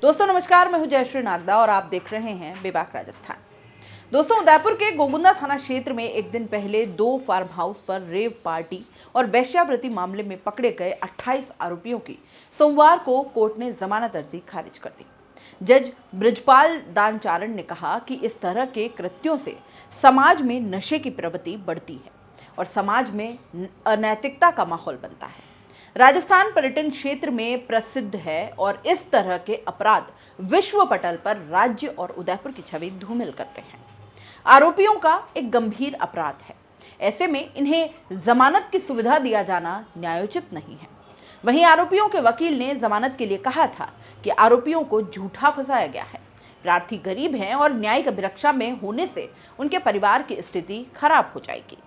दोस्तों नमस्कार, मैं हूं जयश्री नागदा और आप देख रहे हैं बेबाक राजस्थान। दोस्तों, उदयपुर के गोगुंदा थाना क्षेत्र में एक दिन पहले 2 फार्म हाउस पर रेव पार्टी और वेश्यावृत्ति मामले में पकड़े गए 28 आरोपियों की सोमवार को कोर्ट ने जमानत अर्जी खारिज कर दी। जज ब्रिजपाल दानचारण ने कहा कि इस तरह के कृत्यों से समाज में नशे की प्रवृत्ति बढ़ती है और समाज में अनैतिकता का माहौल बनता है। राजस्थान पर्यटन क्षेत्र में प्रसिद्ध है और इस तरह के अपराध विश्व पटल पर राज्य और उदयपुर की छवि धूमिल करते हैं। आरोपियों का एक गंभीर अपराध है, ऐसे में इन्हें जमानत की सुविधा दिया जाना न्यायोचित नहीं है। वहीं आरोपियों के वकील ने जमानत के लिए कहा था कि आरोपियों को झूठा फंसाया गया है, प्रार्थी गरीब हैं और न्यायिक अभिरक्षा में होने से उनके परिवार की स्थिति खराब हो जाएगी।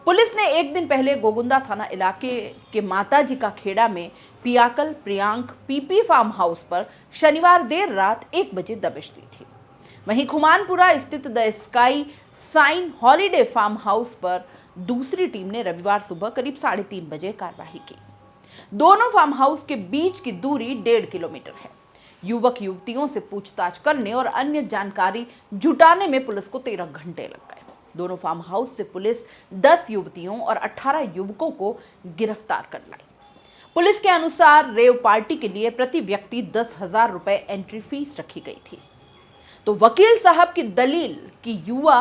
पुलिस ने एक दिन पहले गोगुंदा थाना इलाके के माताजी का खेड़ा में पियाकल प्रियांक पीपी फार्म हाउस पर शनिवार देर रात 1 बजे दबिश दी थी। वहीं खुमानपुरा स्थित the sky sign holiday farm house पर दूसरी टीम ने रविवार सुबह करीब 3:30 बजे कार्रवाई की। दोनों फार्म हाउस के बीच की दूरी 1.5 किलोमीटर है। युवक युवतियों से पूछताछ करने और अन्य जानकारी जुटाने में पुलिस को 13 घंटे लग गए। दोनों फार्म हाउस से पुलिस 10 युवतियों और 18 युवकों को गिरफ्तार कर लाई। पुलिस के अनुसार रेव पार्टी के लिए प्रति व्यक्ति 10,000 रुपए एंट्री फीस रखी गई थी। तो वकील साहब की दलील कि युवा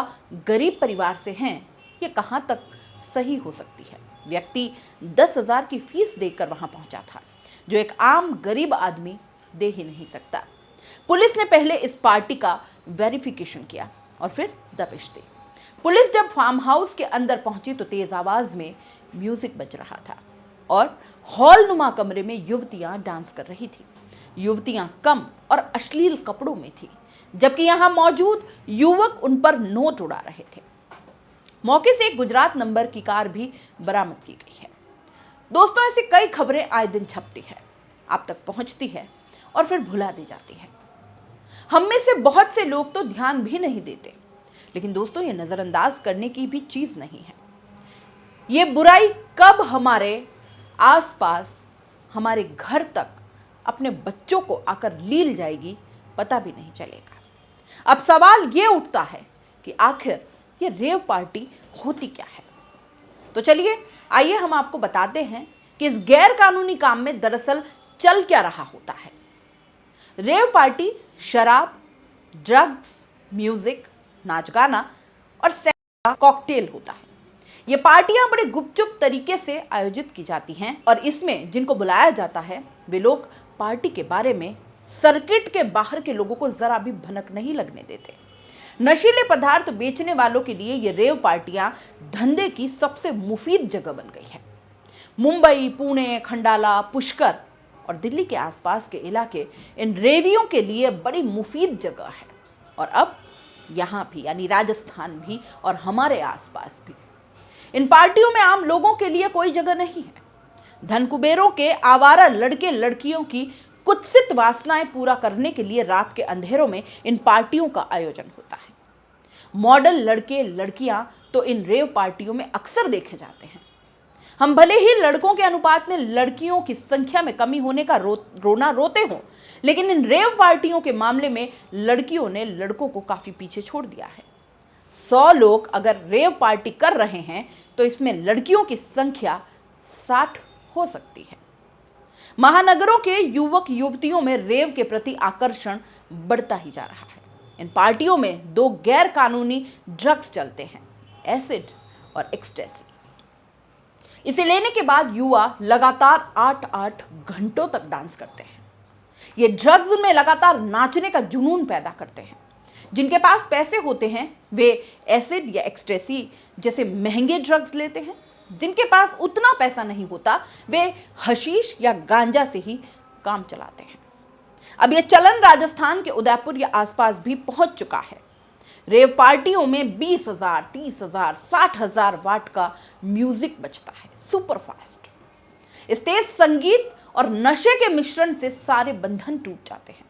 गरीब परिवार से हैं, ये कहां तक सही हो सकती है। व्यक्ति 10,000 की फीस देकर वहां पहुंचा था, जो एक आम गरीब आदमी दे ही नहीं सकता। पुलिस ने पहले इस पार्टी का वेरिफिकेशन किया और फिर दबिश दी। पुलिस जब फार्म हाउस के अंदर पहुंची तो तेज आवाज में म्यूजिक बज रहा था और हॉल नुमा कमरे में युवतियां डांस कर रही थी। युवतियां कम और अश्लील कपड़ों में थी, जबकि यहां मौजूद युवक उन पर नोट उड़ा रहे थे। मौके से एक गुजरात नंबर की कार भी बरामद की गई है। दोस्तों, ऐसी कई खबरें आए दिन छपती है, आप तक पहुंचती है और फिर भुला दी जाती है। हम में से बहुत से लोग तो ध्यान भी नहीं देते, लेकिन दोस्तों ये नजरअंदाज करने की भी चीज नहीं है। ये बुराई कब हमारे आसपास, हमारे घर तक अपने बच्चों को आकर लील जाएगी, पता भी नहीं चलेगा। अब सवाल ये उठता है कि आखिर ये रेव पार्टी होती क्या है। तो चलिए आइए हम आपको बताते हैं कि इस गैर कानूनी काम में दरअसल चल क्या रहा होता है। रेव पार्टी शराब, ड्रग्स, म्यूजिक, नाच गाना और सेक्स का कॉकटेल होता है। ये पार्टियां बड़े गुपचुप तरीके से आयोजित की जाती हैं और इसमें जिनको बुलाया जाता है वे लोग पार्टी के बारे में सर्किट के बाहर के लोगों को जरा भी भनक नहीं लगने देते। नशीले पदार्थ बेचने वालों के लिए ये रेव पार्टियां धंधे की सबसे मुफीद जगह बन गई है। मुंबई, पुणे, खंडाला, पुष्कर और दिल्ली के आसपास के इलाके इन रेवियों के लिए बड़ी मुफीद जगह है और अब यहाँ भी, यानी राजस्थान भी और हमारे आसपास भी। इन पार्टियों में आम लोगों के लिए कोई जगह नहीं है। धन कुबेरों के आवारा लड़के लड़कियों की कुत्सित वासनाएं पूरा करने के लिए रात के अंधेरों में इन पार्टियों का आयोजन होता है। मॉडल लड़के लड़कियां तो इन रेव पार्टियों में अक्सर देखे जाते हैं। हम भले ही लड़कों के अनुपात में लड़कियों की संख्या में कमी होने का रोना रोते हों, लेकिन इन रेव पार्टियों के मामले में लड़कियों ने लड़कों को काफी पीछे छोड़ दिया है। 100 लोग अगर रेव पार्टी कर रहे हैं तो इसमें लड़कियों की संख्या 60 हो सकती है। महानगरों के युवक युवतियों में रेव के प्रति आकर्षण बढ़ता ही जा रहा है। इन पार्टियों में 2 गैर कानूनी ड्रग्स चलते हैं, एसिड और एक्सटेसी। इसे लेने के बाद युवा लगातार 8-8 घंटों तक डांस करते हैं। ये ड्रग्स उनमें लगातार नाचने का जुनून पैदा करते हैं। जिनके पास पैसे होते हैं वे एसिड या एक्सटेसी जैसे महंगे ड्रग्स लेते हैं। जिनके पास उतना पैसा नहीं होता वे हशीश या गांजा से ही काम चलाते हैं। अब यह चलन राजस्थान के उदयपुर या आसपास भी पहुंच चुका है। रेव पार्टियों में 20,000, 30,000, 60,000 वाट का म्यूजिक बजता है, सुपर फास्ट। इस तेज संगीत और नशे के मिश्रण से सारे बंधन टूट जाते हैं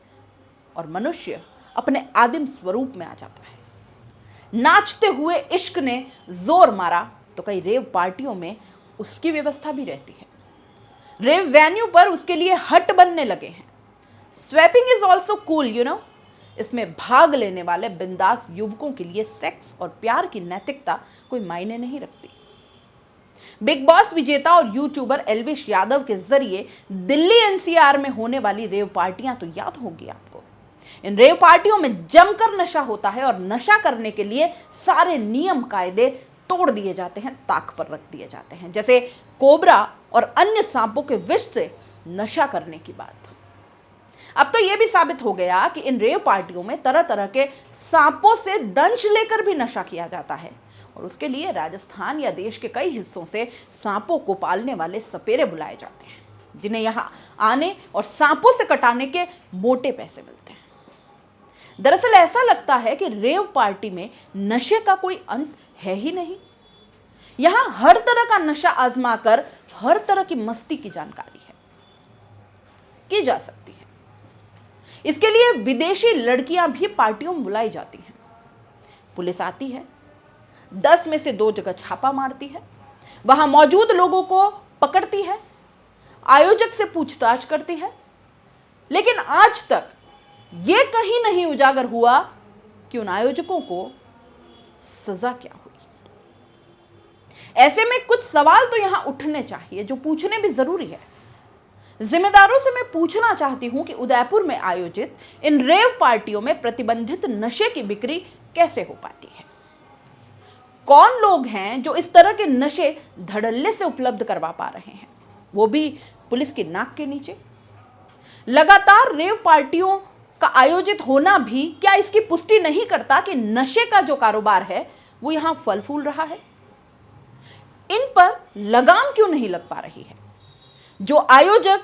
और मनुष्य अपने आदिम स्वरूप में आ जाता है। नाचते हुए इश्क ने जोर मारा तो कई रेव पार्टियों में उसकी व्यवस्था भी रहती है। रेव वेन्यू पर उसके लिए हट बनने लगे हैं। Swapping is also cool, you know. इसमें भाग लेने वाले बिंदास युवकों के लिए सेक्स और प्यार की नैतिकता कोई मायने नहीं रखती। बिग बॉस विजेता और यूट्यूबर एल्विश यादव के जरिए दिल्ली एनसीआर में होने वाली रेव पार्टियां तो याद होगी आपको। इन रेव पार्टियों में जमकर नशा होता है और नशा करने के लिए सारे नियम कायदे तोड़ दिए जाते हैं, ताक पर रख दिए जाते हैं, जैसे कोबरा और अन्य सांपों के विष से नशा करने की बात। अब तो यह भी साबित हो गया कि इन रेव पार्टियों में तरह तरह के सांपों से दंश लेकर भी नशा किया जाता है और उसके लिए राजस्थान या देश के कई हिस्सों से सांपों को पालने वाले सपेरे बुलाए जाते हैं, जिन्हें यहां आने और सांपों से कटाने के मोटे पैसे मिलते हैं। दरअसल ऐसा लगता है कि रेव पार्टी में नशे का कोई अंत है ही नहीं। यहां हर तरह का नशा आजमा कर हर तरह की मस्ती की जानकारी की जा सकती है। इसके लिए विदेशी लड़कियां भी पार्टियों में बुलाई जाती हैं। पुलिस आती है, 10 में से 2 जगह छापा मारती है, वहां मौजूद लोगों को पकड़ती है, आयोजक से पूछताछ करती है, लेकिन आज तक यह कहीं नहीं उजागर हुआ कि उन आयोजकों को सजा क्या हुई। ऐसे में कुछ सवाल तो यहां उठने चाहिए जो पूछने भी जरूरी है। जिम्मेदारों से मैं पूछना चाहती हूं कि उदयपुर में आयोजित इन रेव पार्टियों में प्रतिबंधित नशे की बिक्री कैसे हो पाती है? कौन लोग हैं जो इस तरह के नशे धड़ल्ले से उपलब्ध करवा पा रहे हैं, वो भी पुलिस की नाक के नीचे? लगातार रेव पार्टियों का आयोजित होना भी क्या इसकी पुष्टि नहीं करता कि नशे का जो कारोबार है वो यहां फल फूल रहा है? इन पर लगाम क्यों नहीं लग पा रही है? जो आयोजक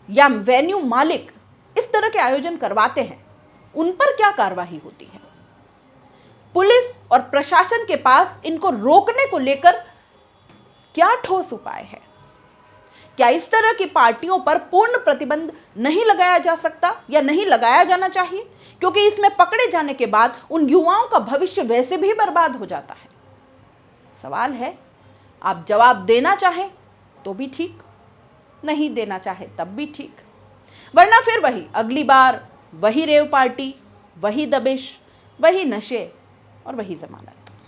या वेन्यू मालिक इस तरह के आयोजन करवाते हैं, उन पर क्या कार्रवाई होती है? पुलिस और प्रशासन के पास इनको रोकने को लेकर क्या ठोस उपाय है? क्या इस तरह की पार्टियों पर पूर्ण प्रतिबंध नहीं लगाया जा सकता या नहीं लगाया जाना चाहिए? क्योंकि इसमें पकड़े जाने के बाद उन युवाओं का भविष्य वैसे भी बर्बाद हो जाता है। सवाल है, आप जवाब देना चाहें तो भी ठीक, नहीं देना चाहे तब भी ठीक, वरना फिर वही अगली बार वही रेव पार्टी, वही दबिश, वही नशे और वही जमानत।